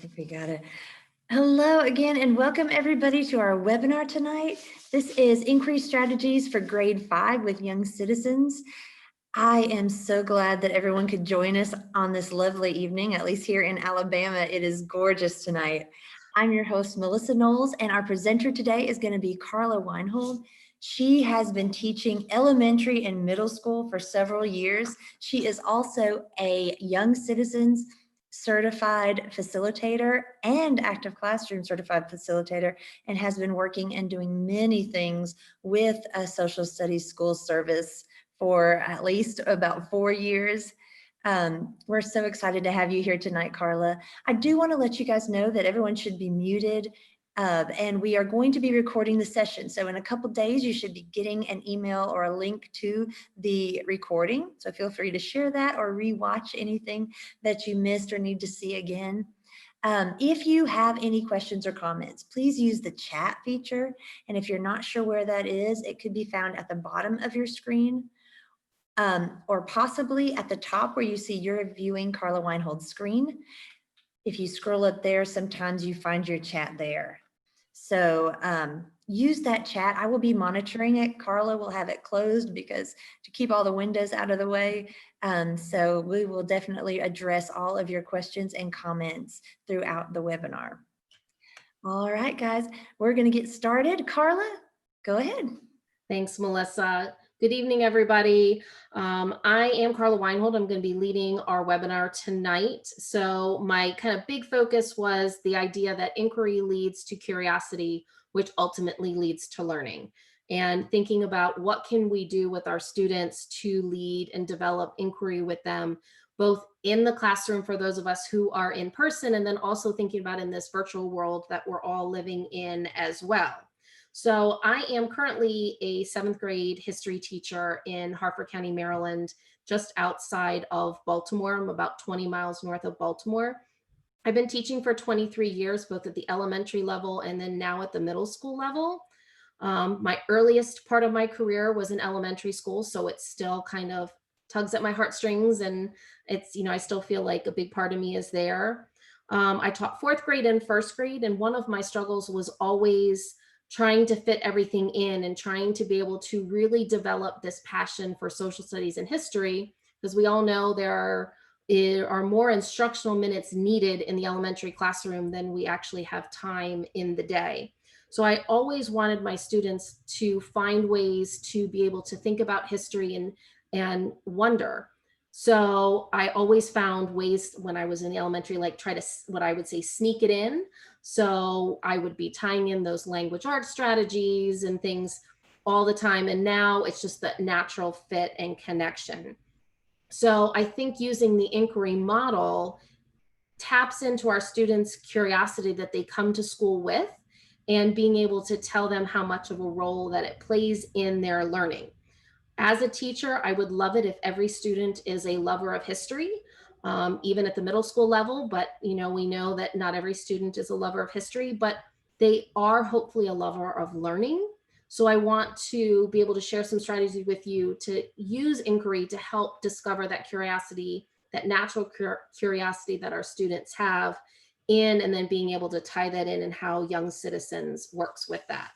think we got it. Hello again and welcome everybody to our webinar tonight. This is Inquiry Strategies for Grade 5 with Young Citizens. I am so glad that everyone could join us on this lovely evening, at least here in Alabama. It is gorgeous tonight. I'm your host, Melissa Knowles, and our presenter today is going to be Carla Weinhold. She has been teaching elementary and middle school for several years. She is also a Young Citizens certified facilitator and active classroom certified facilitator, and has been working and doing many things with a social studies school service for at least about 4 years. We're so excited to have you here tonight, Carla. I do want to let you guys know that everyone should be muted, and we are going to be recording the session. So in a couple days, you should be getting an email or a link to the recording. So feel free to share that or rewatch anything that you missed or need to see again. If you have any questions or comments, please use the chat feature. And if you're not sure where that is, it could be found at the bottom of your screen. Or possibly at the top where you see you're viewing Carla Weinhold's screen. If you scroll up there, sometimes you find your chat there. So use that chat. I will be monitoring it. Carla will have it closed because to keep all the windows out of the way. So we will definitely address all of your questions and comments throughout the webinar. All right, guys, we're going to get started. Carla, go ahead. Thanks, Melissa. Good evening, everybody. I am Carla Weinhold. I'm going to be leading our webinar tonight. So my kind of big focus was the idea that inquiry leads to curiosity, which ultimately leads to learning. And thinking about what can we do with our students to lead and develop inquiry with them, both in the classroom for those of us who are in person, and then also thinking about in this virtual world that we're all living in as well. So I am currently a 7th grade history teacher in Harford County, Maryland, just outside of Baltimore. I'm about 20 miles north of Baltimore. I've been teaching for 23 years, both at the elementary level and then now at the middle school level. My earliest part of my career was in elementary school, so it still kind of tugs at my heartstrings, and it's, I still feel like a big part of me is there. I taught 4th grade and 1st grade, and one of my struggles was always trying to fit everything in and trying to be able to really develop this passion for social studies and history, because we all know there are more instructional minutes needed in the elementary classroom than we actually have time in the day. So I always wanted my students to find ways to be able to think about history and wonder. So I always found ways when I was in the elementary, like try to, what I would say, sneak it in. So I would be tying in those language arts strategies and things all the time. And now it's just that natural fit and connection. So I think using the inquiry model taps into our students' curiosity that they come to school with, and being able to tell them how much of a role that it plays in their learning. As a teacher, I would love it if every student is a lover of history, even at the middle school level. But we know that not every student is a lover of history, but they are hopefully a lover of learning. So I want to be able to share some strategies with you to use inquiry to help discover that curiosity, that natural curiosity that our students have and then being able to tie that in and how Young Citizens works with that.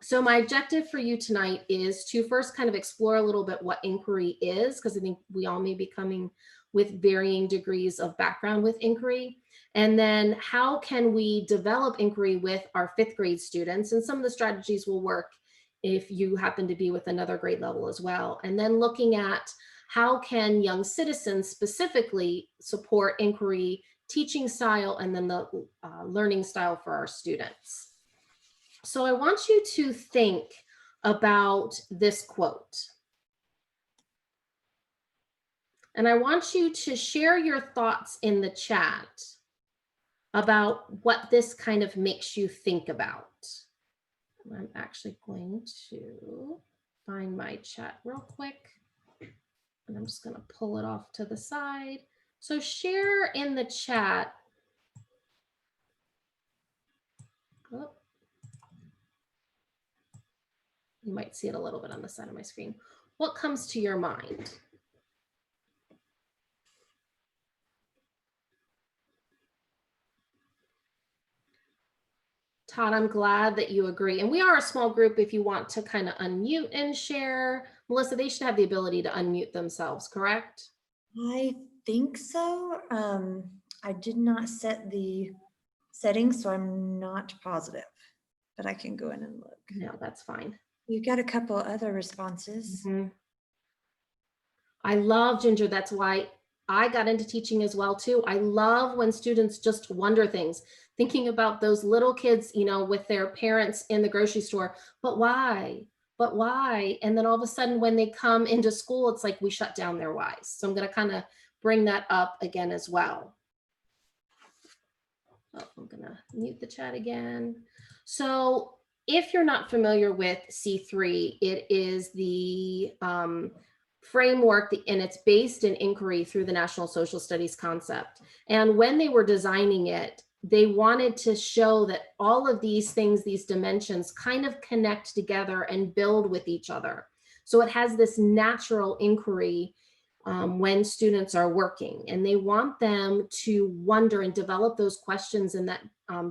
So my objective for you tonight is to first kind of explore a little bit what inquiry is, because I think we all may be coming with varying degrees of background with inquiry. And then how can we develop inquiry with our 5th grade students? And some of the strategies will work if you happen to be with another grade level as well. And then looking at how can Young Citizens specifically support inquiry teaching style and then the learning style for our students. So I want you to think about this quote. And I want you to share your thoughts in the chat about what this kind of makes you think about. I'm actually going to find my chat real quick. And I'm just going to pull it off to the side. So share in the chat. Oh. You might see it a little bit on the side of my screen. What comes to your mind? Todd, I'm glad that you agree. And we are a small group if you want to kind of unmute and share. Melissa, they should have the ability to unmute themselves, correct? I think so. I did not set the settings, so I'm not positive, but I can go in and look. No, that's fine. We've got a couple other responses. Mhm. I love Ginger. That's why I got into teaching as well too. I love when students just wonder things, thinking about those little kids, with their parents in the grocery store, but why? But why? And then all of a sudden when they come into school, it's like we shut down their whys. So I'm going to kind of bring that up again as well. Oh, I'm going to mute the chat again. So if you're not familiar with C3, it is the framework, and it's based in inquiry through the National Social Studies concept. And when they were designing it, they wanted to show that all of these things, these dimensions kind of connect together and build with each other. So it has this natural inquiry when students are working, and they want them to wonder and develop those questions in that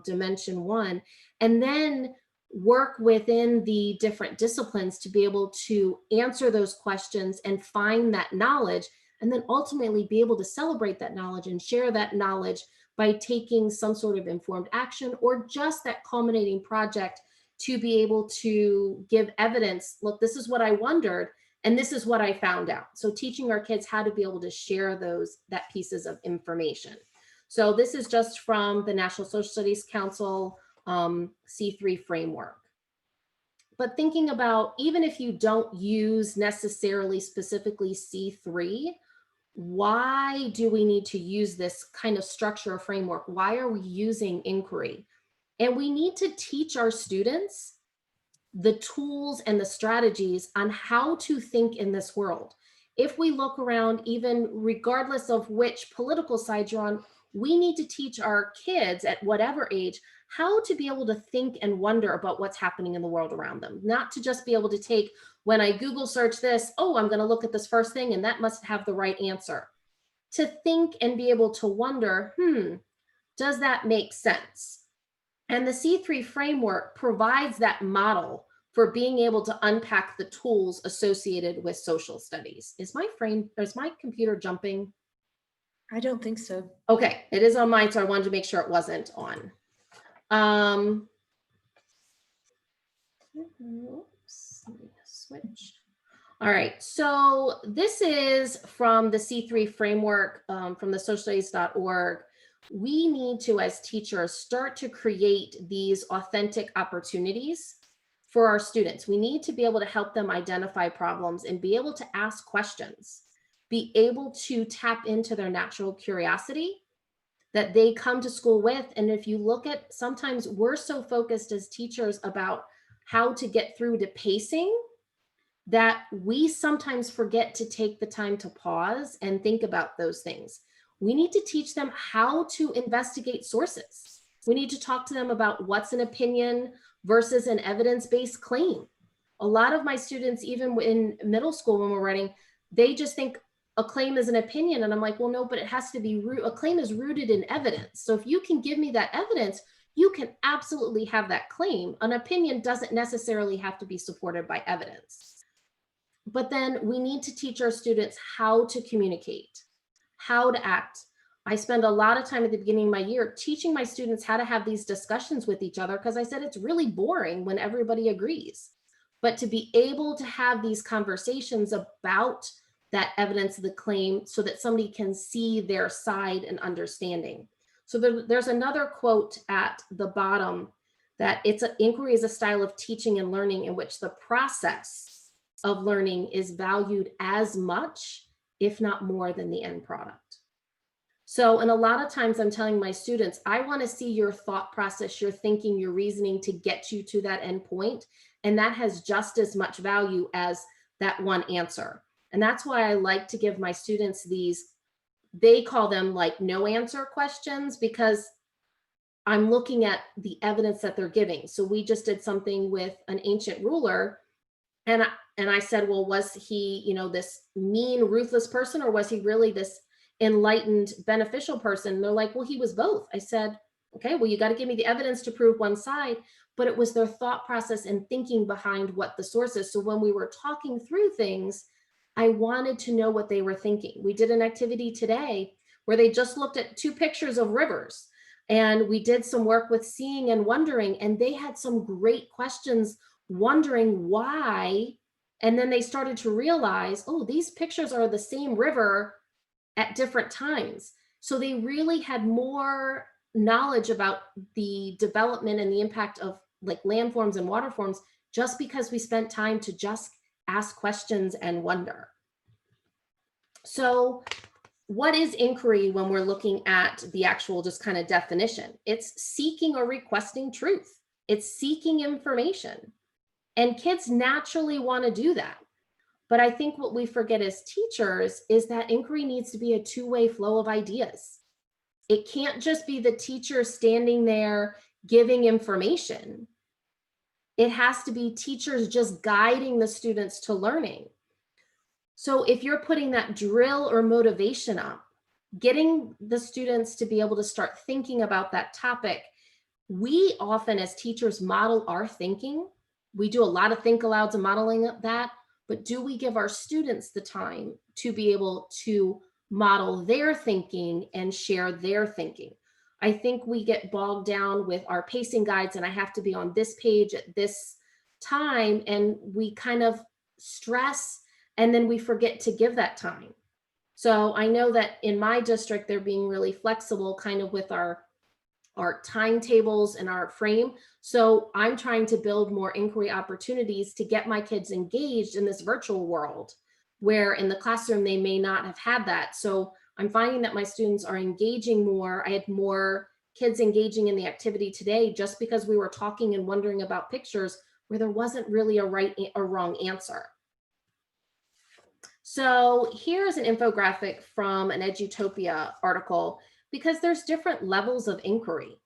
dimension one, and then work within the different disciplines to be able to answer those questions and find that knowledge, and then ultimately be able to celebrate that knowledge and share that knowledge by taking some sort of informed action or just that culminating project to be able to give evidence. Look, this is what I wondered, and this is what I found out. So teaching our kids how to be able to share that pieces of information. So this is just from the National Social Studies Council C3 framework. But thinking about, even if you don't use necessarily specifically C3, why do we need to use this kind of structure or framework? Why are we using inquiry? And we need to teach our students the tools and the strategies on how to think in this world. If we look around, even regardless of which political side you're on, we need to teach our kids at whatever age how to be able to think and wonder about what's happening in the world around them. Not to just be able to take, when I Google search this, oh, I'm going to look at this first thing and that must have the right answer. To think and be able to wonder, does that make sense? And the C3 framework provides that model for being able to unpack the tools associated with social studies. Is my computer jumping? I don't think so. Okay, it is on mine, so I wanted to make sure it wasn't on. Oops, let me switch. All right, so this is from the C3 framework from the socialstudies.org. We need to, as teachers, start to create these authentic opportunities for our students. We need to be able to help them identify problems and be able to ask questions, be able to tap into their natural curiosity that they come to school with. And if you look at, sometimes we're so focused as teachers about how to get through to pacing that we sometimes forget to take the time to pause and think about those things. We need to teach them how to investigate sources. We need to talk to them about what's an opinion versus an evidence-based claim. A lot of my students, even in middle school when we're writing, they just think a claim is an opinion. And I'm like, well, no, but it has to be, a claim is rooted in evidence. So if you can give me that evidence, you can absolutely have that claim. An opinion doesn't necessarily have to be supported by evidence. But then we need to teach our students how to communicate, how to act. I spend a lot of time at the beginning of my year teaching my students how to have these discussions with each other, because I said it's really boring when everybody agrees. But to be able to have these conversations about that evidence of the claim so that somebody can see their side and understanding. So there's another quote at the bottom that inquiry is a style of teaching and learning in which the process of learning is valued as much, if not more, than the end product. So, and a lot of times I'm telling my students, I want to see your thought process, your thinking, your reasoning to get you to that end point. And that has just as much value as that one answer. And that's why I like to give my students these, they call them like no answer questions, because I'm looking at the evidence that they're giving. So we just did something with an ancient ruler, and I said, well, was he, this mean, ruthless person, or was he really this enlightened, beneficial person? And they're like, well, he was both. I said, Okay, well, you got to give me the evidence to prove one side, but it was their thought process and thinking behind what the source is. So when we were talking through things, I wanted to know what they were thinking. We did an activity today where they just looked at two pictures of rivers, and we did some work with seeing and wondering, and they had some great questions wondering why. And then they started to realize, oh, these pictures are the same river at different times. So they really had more knowledge about the development and the impact of like landforms and water forms just because we spent time to just ask questions and wonder. So what is inquiry when we're looking at the actual just kind of definition? It's seeking or requesting truth. It's seeking information. And kids naturally want to do that. But I think what we forget as teachers is that inquiry needs to be a two-way flow of ideas. It can't just be the teacher standing there giving information. It has to be teachers just guiding the students to learning. So if you're putting that drill or motivation up, getting the students to be able to start thinking about that topic, we often as teachers model our thinking. We do a lot of think alouds and modeling of that, but do we give our students the time to be able to model their thinking and share their thinking? I think we get bogged down with our pacing guides and I have to be on this page at this time, and we kind of stress and then we forget to give that time. So I know that in my district, they're being really flexible kind of with our timetables and our frame. So I'm trying to build more inquiry opportunities to get my kids engaged in this virtual world where in the classroom they may not have had that. So I'm finding that my students are engaging more. I had more kids engaging in the activity today just because we were talking and wondering about pictures where there wasn't really a right or wrong answer. So here's an infographic from an EDUTOPIA article because there's different levels of inquiry.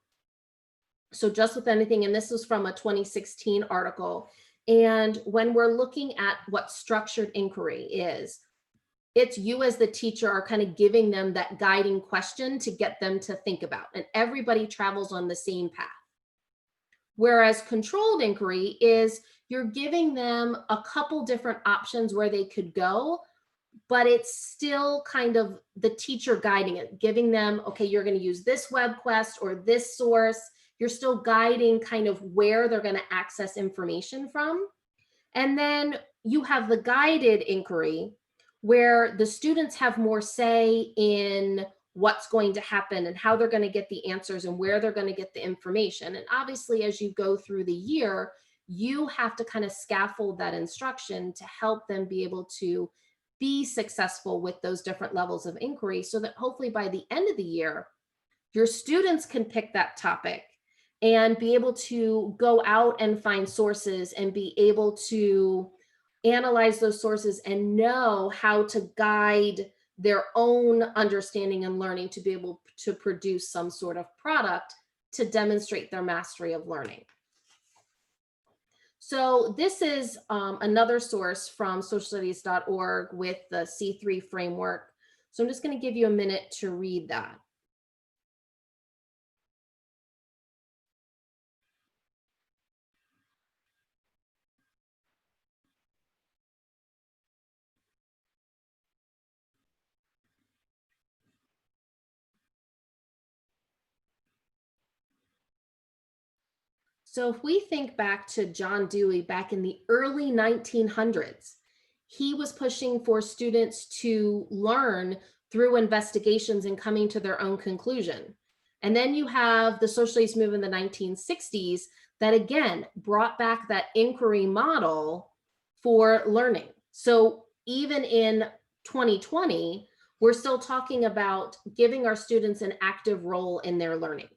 So just with anything, and this was from a 2016 article. And when we're looking at what structured inquiry is, it's you as the teacher are kind of giving them that guiding question to get them to think about, and everybody travels on the same path. Whereas controlled inquiry is you're giving them a couple different options where they could go, but it's still kind of the teacher guiding it, giving them, okay, you're going to use this web quest or this source. You're still guiding kind of where they're going to access information from. And then you have the guided inquiry where the students have more say in what's going to happen and how they're going to get the answers and where they're going to get the information. And obviously, as you go through the year, you have to kind of scaffold that instruction to help them be able to be successful with those different levels of inquiry so that hopefully by the end of the year, your students can pick that topic and be able to go out and find sources and be able to analyze those sources and know how to guide their own understanding and learning to be able to produce some sort of product to demonstrate their mastery of learning. So this is another source from socialstudies.org with the C3 framework. So I'm just going to give you a minute to read that. So if we think back to John Dewey back in the early 1900s, he was pushing for students to learn through investigations and coming to their own conclusion. And then you have the socialist movement in the 1960s that again brought back that inquiry model for learning. So even in 2020, we're still talking about giving our students an active role in their learning,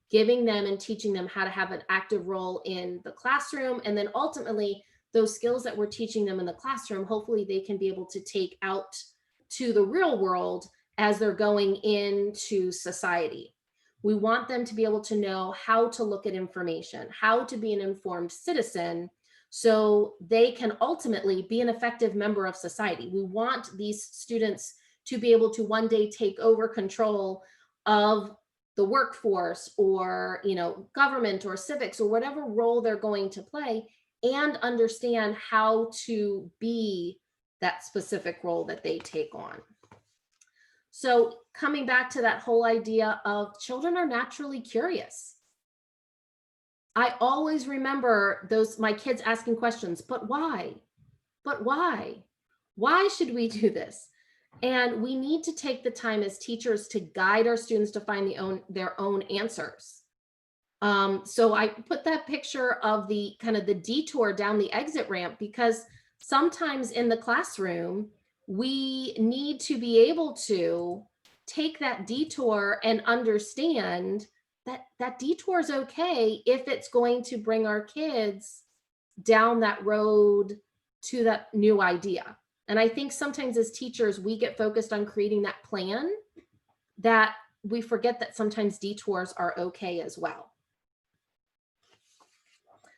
giving them and teaching them how to have an active role in the classroom. And then ultimately, those skills that we're teaching them in the classroom, hopefully they can be able to take out to the real world as they're going into society. We want them to be able to know how to look at information, how to be an informed citizen, so they can ultimately be an effective member of society. We want these students to be able to one day take over control of the workforce or, government or civics or whatever role they're going to play, and understand how to be that specific role that they take on. So coming back to that whole idea of children are naturally curious. I always remember my kids asking questions, but why? But why? Why should we do this? And we need to take the time as teachers to guide our students to find their own answers. So I put that picture of the kind of the detour down the exit ramp, because sometimes in the classroom, we need to be able to take that detour and understand that that detour is okay if it's going to bring our kids down that road to that new idea. And I think sometimes as teachers, we get focused on creating that plan that we forget that sometimes detours are okay as well.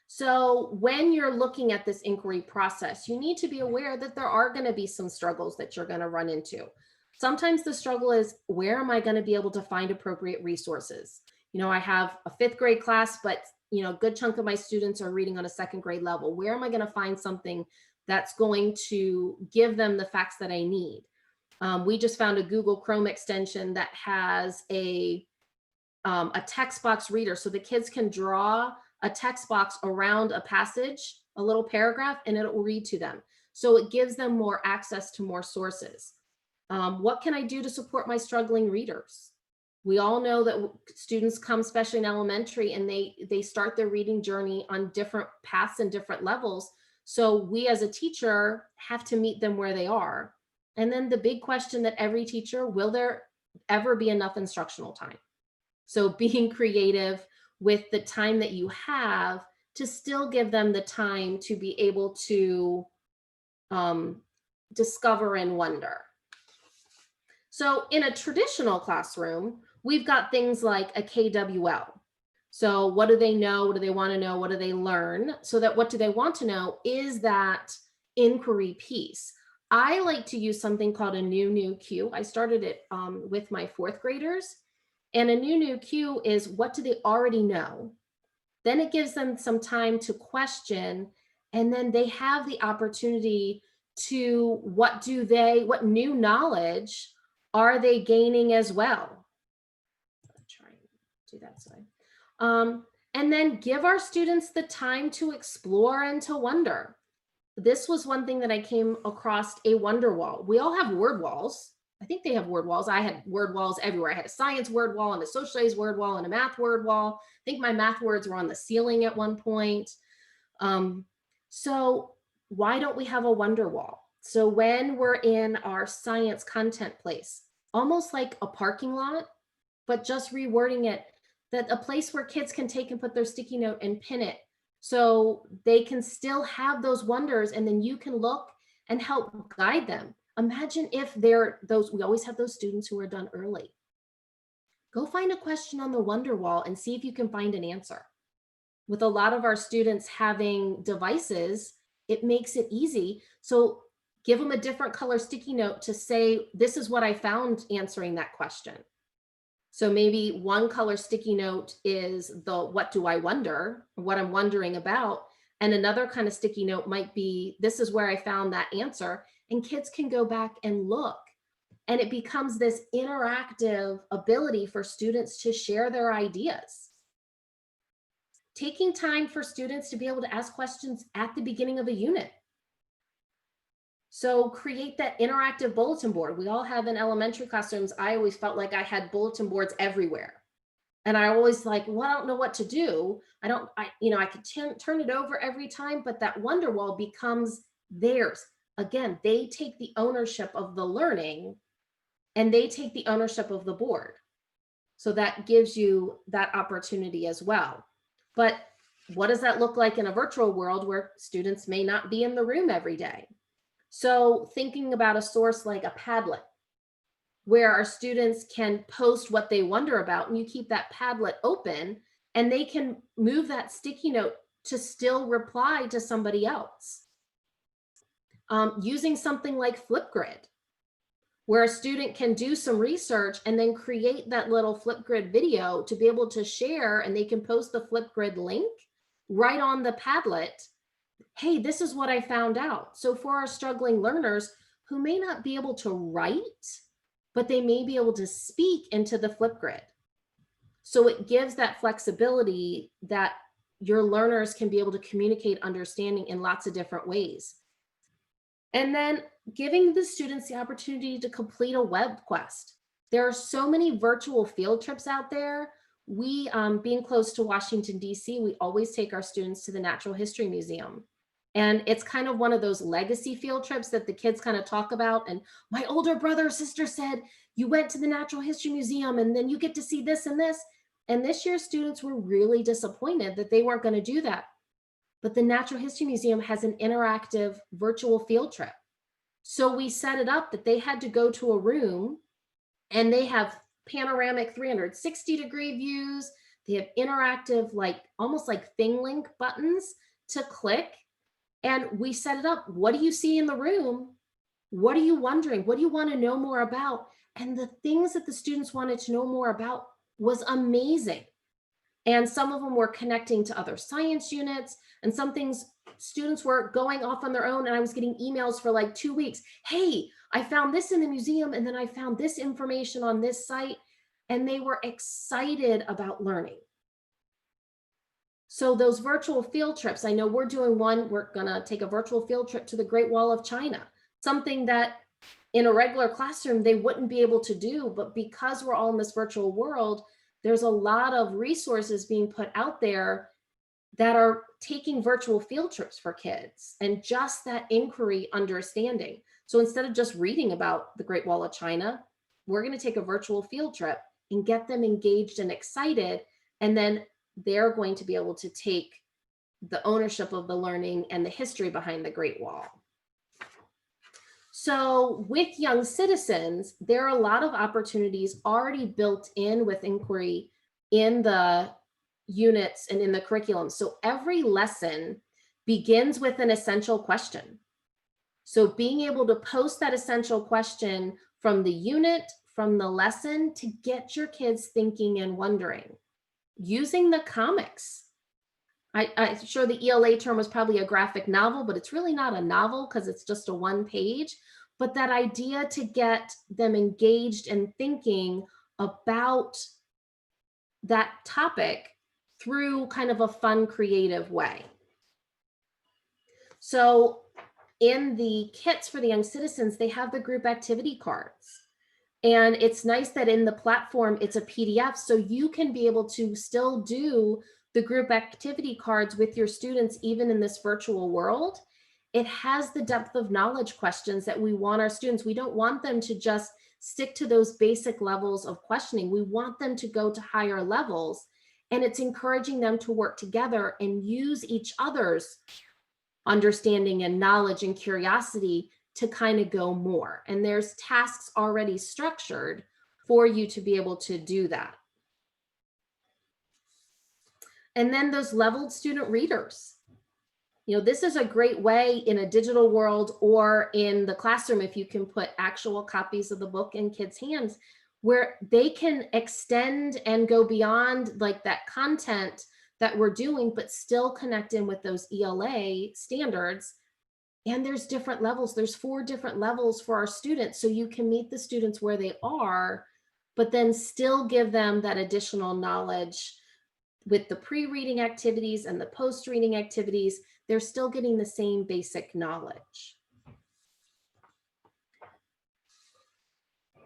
So when you're looking at this inquiry process, you need to be aware that there are going to be some struggles that you're going to run into. Sometimes the struggle is, where am I going to be able to find appropriate resources? I have a 5th grade class, but a good chunk of my students are reading on a 2nd grade level. Where am I going to find something that's going to give them the facts that I need? We just found a Google Chrome extension that has a text box reader, so the kids can draw a text box around a passage, a little paragraph, and it will read to them. So it gives them more access to more sources. What can I do to support my struggling readers? We all know that students come, especially in elementary, and they start their reading journey on different paths and different levels. So we as a teacher have to meet them where they are. And then the big question that every teacher, will there ever be enough instructional time? So being creative with the time that you have to still give them the time to be able to discover and wonder. So in a traditional classroom, we've got things like a KWL. So what do they know? What do they want to know? What do they learn? So that what do they want to know is that inquiry piece. I like to use something called a new cue. I started it with my 4th graders. And a new cue is, what do they already know? Then it gives them some time to question, and then they have the opportunity to, what new knowledge are they gaining as well? I'll try and do that side. And then give our students the time to explore and to wonder. This was one thing that I came across, a wonder wall. We all have word walls. I think they have word walls. I had word walls everywhere. I had a science word wall and a social studies word wall and a math word wall. I think my math words were on the ceiling at one point. So why don't we have a wonder wall? So when we're in our science content place, almost like a parking lot, but just rewording it, that a place where kids can take and put their sticky note and pin it, so they can still have those wonders, and then you can look and help guide them. Imagine if we always have those students who are done early. Go find a question on the wonder wall and see if you can find an answer. With a lot of our students having devices, it makes it easy. So give them a different color sticky note to say, this is what I found answering that question. So maybe one color sticky note is what do I wonder, what I'm wondering about. And another kind of sticky note might be, this is where I found that answer. And kids can go back and look. And it becomes this interactive ability for students to share their ideas. Taking time for students to be able to ask questions at the beginning of a unit. So create that interactive bulletin board. We all have in elementary classrooms. I always felt like I had bulletin boards everywhere. And I always like, well, I don't know what to do. I could turn it over every time, but that wonder wall becomes theirs. Again, they take the ownership of the learning and they take the ownership of the board. So that gives you that opportunity as well. But what does that look like in a virtual world where students may not be in the room every day? So thinking about a source like a Padlet, where our students can post what they wonder about, and you keep that Padlet open, and they can move that sticky note to still reply to somebody else. Using something like Flipgrid, where a student can do some research and then create that little Flipgrid video to be able to share, and they can post the Flipgrid link right on the Padlet. Hey, this is what I found out. So for our struggling learners who may not be able to write, but they may be able to speak into the Flipgrid. So it gives that flexibility that your learners can be able to communicate understanding in lots of different ways. And then giving the students the opportunity to complete a web quest. There are so many virtual field trips out there. We, being close to Washington, D.C., we always take our students to the Natural History Museum. And it's kind of one of those legacy field trips that the kids kind of talk about. And my older brother or sister said, you went to the Natural History Museum and then you get to see this and this. And this year students were really disappointed that they weren't going to do that. But the Natural History Museum has an interactive virtual field trip. So we set it up that they had to go to a room and they have panoramic 360-degree views. They have interactive, like almost like thing link buttons to click. And we set it up. What do you see in the room? What are you wondering? What do you want to know more about? And the things that the students wanted to know more about was amazing. And some of them were connecting to other science units, and some things students were going off on their own. And I was getting emails for like 2 weeks. Hey, I found this in the museum, and then I found this information on this site. And they were excited about learning. So those virtual field trips, I know we're doing one, we're gonna take a virtual field trip to the Great Wall of China, something that in a regular classroom they wouldn't be able to do, but because we're all in this virtual world, there's a lot of resources being put out there that are taking virtual field trips for kids and just that inquiry understanding. So instead of just reading about the Great Wall of China, we're gonna take a virtual field trip and get them engaged and excited, and then they're going to be able to take the ownership of the learning and the history behind the Great Wall. So with young citizens, there are a lot of opportunities already built in with inquiry in the units and in the curriculum. So every lesson begins with an essential question. So being able to post that essential question from the unit, from the lesson, to get your kids thinking and wondering. Using the comics. I'm sure the ELA term was probably a graphic novel, but it's really not a novel because it's just a one page. But that idea to get them engaged and thinking about that topic through kind of a fun, creative way. So in the kits for the young citizens, they have the group activity cards. And it's nice that in the platform, it's a PDF, so you can be able to still do the group activity cards with your students, even in this virtual world. It has the depth of knowledge questions that we want our students. We don't want them to just stick to those basic levels of questioning. We want them to go to higher levels, and it's encouraging them to work together and use each other's understanding and knowledge and curiosity to kind of go more. And there's tasks already structured for you to be able to do that. And then those leveled student readers. You know, this is a great way in a digital world or in the classroom, if you can put actual copies of the book in kids' hands, where they can extend and go beyond like that content that we're doing, but still connect in with those ELA standards. And there's different levels. There's 4 different levels for our students. So you can meet the students where they are, but then still give them that additional knowledge with the pre-reading activities and the post-reading activities. They're still getting the same basic knowledge.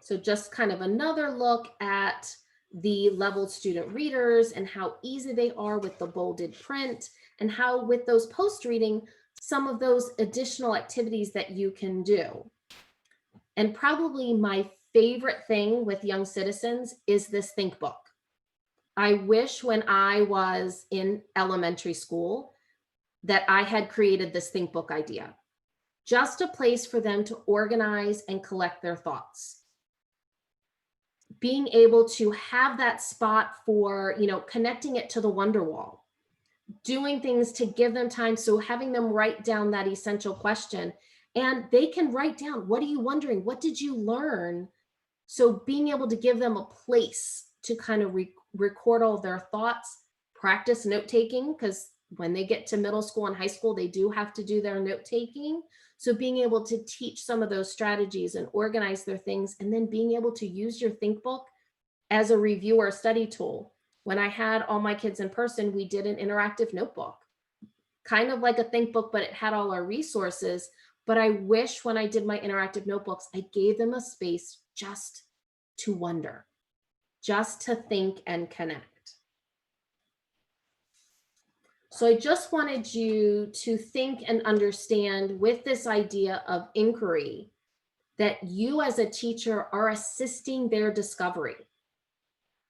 So just kind of another look at the leveled student readers and how easy they are with the bolded print, and how with those post-reading, some of those additional activities that you can do. And probably my favorite thing with young citizens is this think book. I wish when I was in elementary school that I had created this think book idea. Just a place for them to organize and collect their thoughts. Being able to have that spot for, you know, connecting it to the Wonder Wall, doing things to give them time. So having them write down that essential question And they can write down, what are you wondering? What did you learn? So being able to give them a place to kind of record all their thoughts, practice note taking, because when they get to middle school and high school, they do have to do their note taking. So being able to teach some of those strategies and organize their things, and then being able to use your ThinkBook as a review or study tool. When I had all my kids in person, we did an interactive notebook, kind of like a ThinkBook, but it had all our resources. But I wish when I did my interactive notebooks, I gave them a space just to wonder, just to think and connect. So I just wanted you to think and understand, with this idea of inquiry, that you as a teacher are assisting their discovery.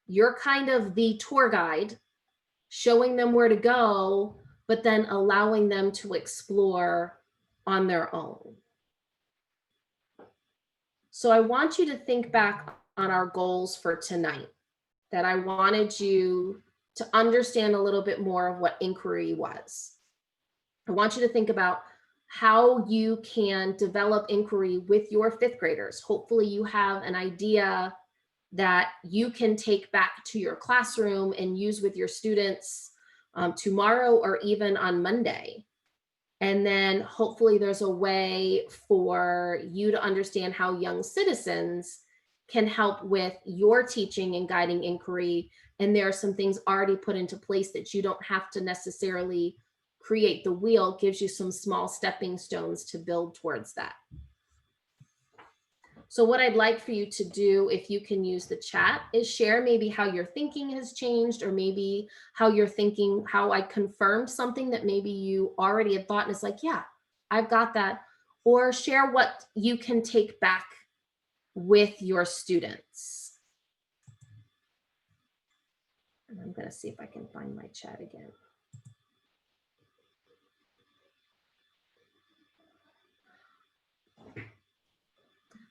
You're kind of the tour guide, showing them where to go, but then allowing them to explore on their own. So I want you to think back on our goals for tonight, that I wanted you to understand a little bit more of what inquiry was. I want you to think about how you can develop inquiry with your fifth graders. Hopefully you have an idea that you can take back to your classroom and use with your students tomorrow or even on Monday. And then hopefully there's a way for you to understand how young citizens can help with your teaching and guiding inquiry. And there are some things already put into place that you don't have to necessarily create the wheel. It gives you some small stepping stones to build towards that. So what I'd like for you to do, if you can use the chat, is share maybe how your thinking has changed, or maybe how you're thinking, how I confirmed something that maybe you already had thought and it's like, yeah, I've got that. Or share what you can take back with your students. And I'm going to see if I can find my chat again.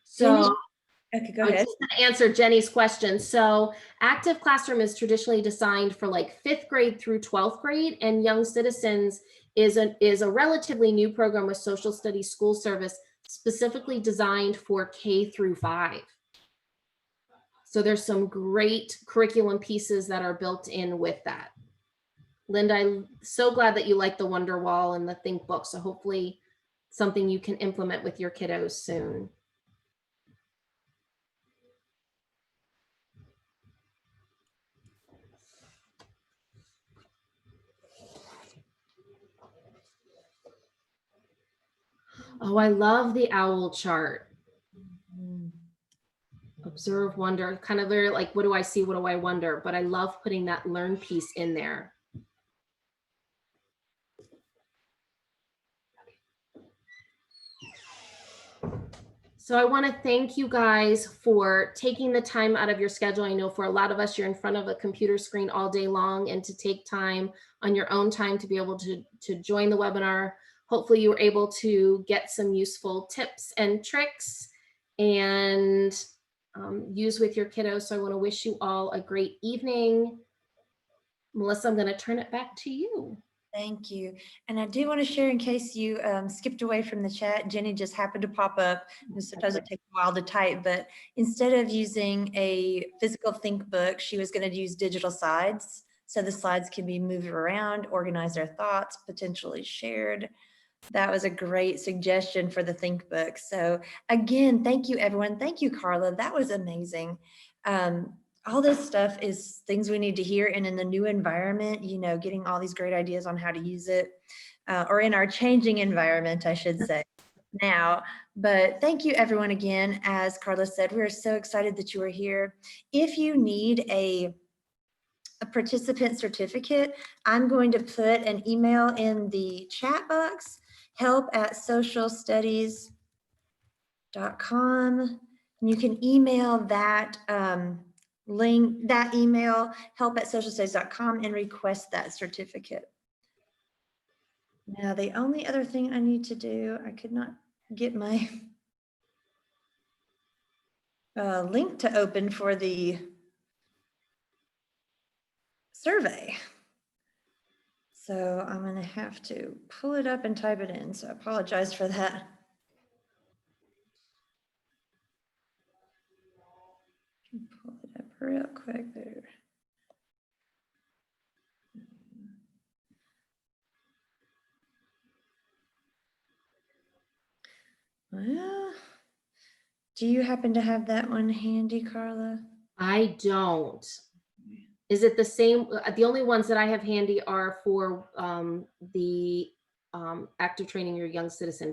So Okay, go I ahead. just gonna answer Jenny's question. So Active Classroom is traditionally designed for like 5th grade through 12th grade, and Young Citizens is a relatively new program with social studies school service specifically designed for K through 5. So there's some great curriculum pieces that are built in with that. Linda, I'm so glad that you like the Wonder Wall and the Think Book. So hopefully something you can implement with your kiddos soon. Oh, I love the owl chart. Observe, wonder, kind of very like, what do I see? What do I wonder? But I love putting that learn piece in there. So I want to thank you guys for taking the time out of your schedule. I know for a lot of us, you're in front of a computer screen all day long, and to take time on your own time to be able to join the webinar. Hopefully you were able to get some useful tips and tricks and use with your kiddos. So I want to wish you all a great evening. Melissa, I'm going to turn it back to you. Thank you. And I do want to share, in case you skipped away from the chat, Jenny just happened to pop up. Sometimes it takes a while to type, but instead of using a physical ThinkBook, she was going to use digital slides. So the slides can be moved around, organize their thoughts, potentially shared. That was a great suggestion for the ThinkBook. So again, thank you, everyone. Thank you, Carla. That was amazing. All this stuff is things we need to hear, and in the new environment, you know, getting all these great ideas on how to use it, or in our changing environment, I should say now. But thank you, everyone, again. As Carla said, we're so excited that you are here. If you need a participant certificate, I'm going to put an email in the chat box, help@socialstudies.com. You can email that link, that email, help@socialstudies.com, and request that certificate. Now, the only other thing I need to do, I could not get my link to open for the survey. So I'm going to have to pull it up and type it in. So I apologize for that. real quick there. Well, do you happen to have that one handy, Carla? I don't. Is it the same? The only ones that I have handy are for the active training your young citizen